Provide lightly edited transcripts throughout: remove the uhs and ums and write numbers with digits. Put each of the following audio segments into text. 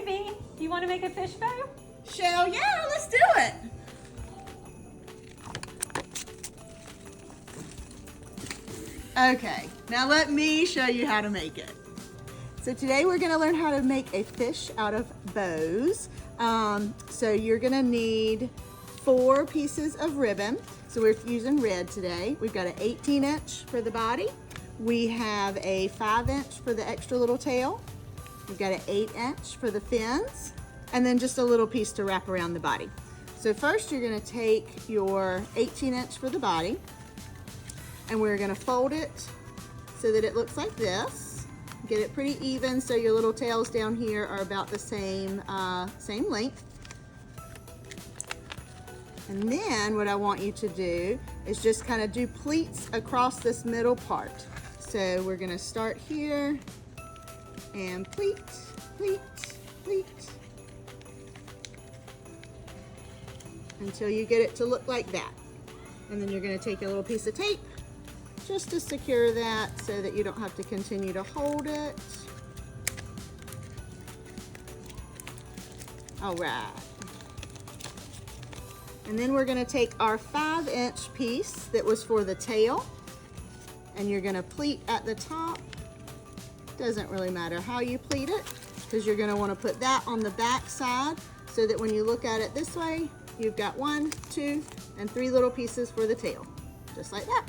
Baby, do you want to make a fish bow? Shell, yeah, let's do it. Okay, now let me show you how to make it. So today we're gonna learn how to make a fish out of bows. So you're gonna need 4 pieces of ribbon. So we're using red today. We've got an 18-inch for the body. We have a 5-inch for the extra little tail. We've got an 8-inch for the fins, and then just a little piece to wrap around the body. So first you're gonna take your 18-inch for the body, and we're gonna fold it so that it looks like this. Get it pretty even so your little tails down here are about the same length. And then what I want you to do is just kind of do pleats across this middle part. So we're gonna start here and pleat, pleat, pleat, until you get it to look like that. And then you're gonna take a little piece of tape just to secure that so that you don't have to continue to hold it. All right. And then we're gonna take our 5-inch piece that was for the tail, and you're gonna pleat at the top. Doesn't really matter how you pleat it, because you're gonna wanna put that on the back side so that when you look at it this way, you've got 1, 2, and 3 little pieces for the tail, just like that.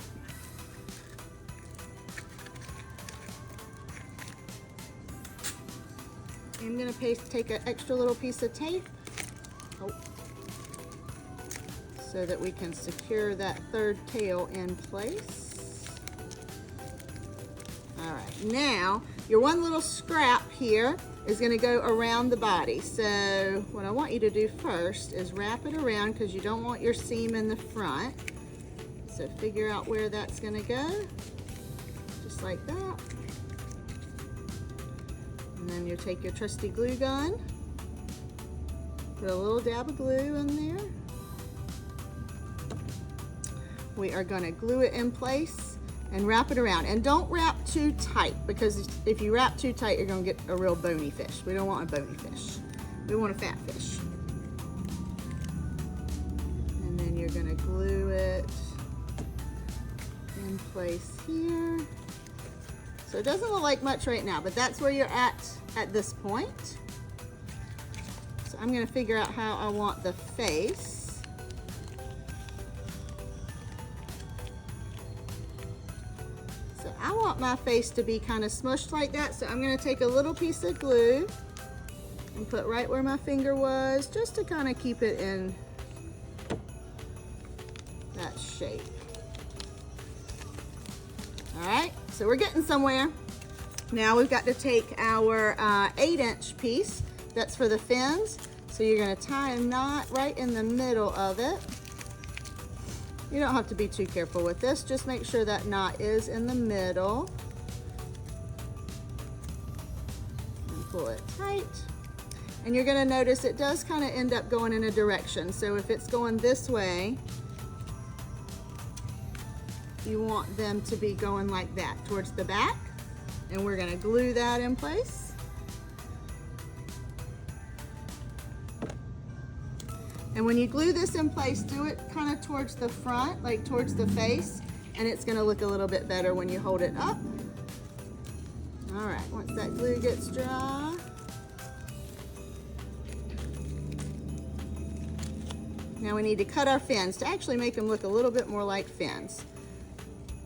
I'm gonna take an extra little piece of tape so that we can secure that 3rd tail in place. All right, now your 1 little scrap here is gonna go around the body. So what I want you to do first is wrap it around, because you don't want your seam in the front. So figure out where that's gonna go, just like that. And then you take your trusty glue gun, put a little dab of glue in there. We are going to glue it in place and wrap it around. And don't wrap too tight, because if you wrap too tight, you're going to get a real bony fish. We don't want a bony fish. We want a fat fish. And then you're going to glue it in place here. So it doesn't look like much right now, but that's where you're at this point. So I'm going to figure out how I want the face. So I want my face to be kind of smushed like that. So I'm going to take a little piece of glue and put right where my finger was, just to kind of keep it in that shape. All right, so we're getting somewhere. Now we've got to take our 8-inch piece, that's for the fins. So you're gonna tie a knot right in the middle of it. You don't have to be too careful with this, just make sure that knot is in the middle. And pull it tight. And you're gonna notice it does kind of end up going in a direction. So if it's going this way, you want them to be going like that towards the back, and we're going to glue that in place. And when you glue this in place, do it kind of towards the front, like towards the face, and it's going to look a little bit better when you hold it up. All right, once that glue gets dry, now we need to cut our fins to actually make them look a little bit more like fins.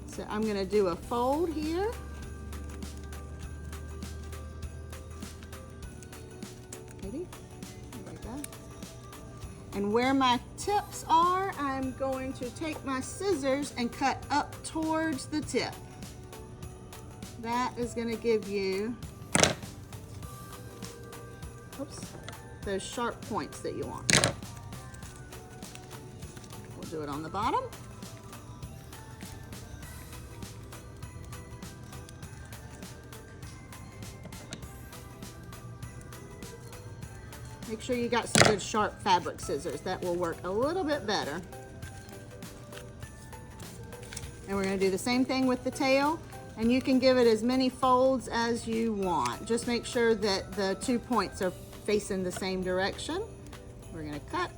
So I'm going to do a fold here. Ready? There we go. And where my tips are, I'm going to take my scissors and cut up towards the tip. That is going to give you, those sharp points that you want. We'll do it on the bottom. Make sure you got some good sharp fabric scissors. That will work a little bit better. And we're going to do the same thing with the tail, and you can give it as many folds as you want. Just make sure that the 2 points are facing the same direction. We're gonna cut.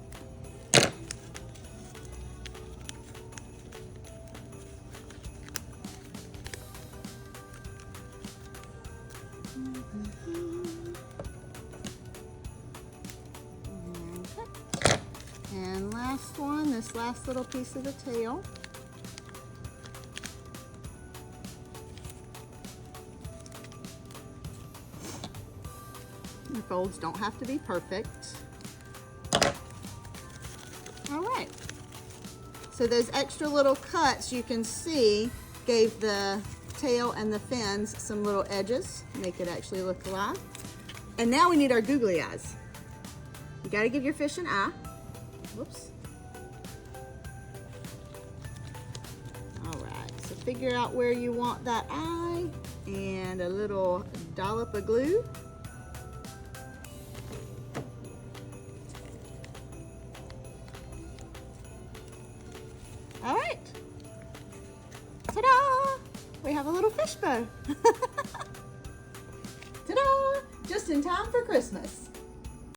And last one, this last little piece of the tail. The folds don't have to be perfect. All right. So those extra little cuts you can see gave the tail and the fins some little edges, make it actually look alive. And now we need our googly eyes. You gotta give your fish an eye. Whoops. All right, so figure out where you want that eye and a little dollop of glue. All right. Ta-da! We have a little fish bow. Ta-da! Just in time for Christmas.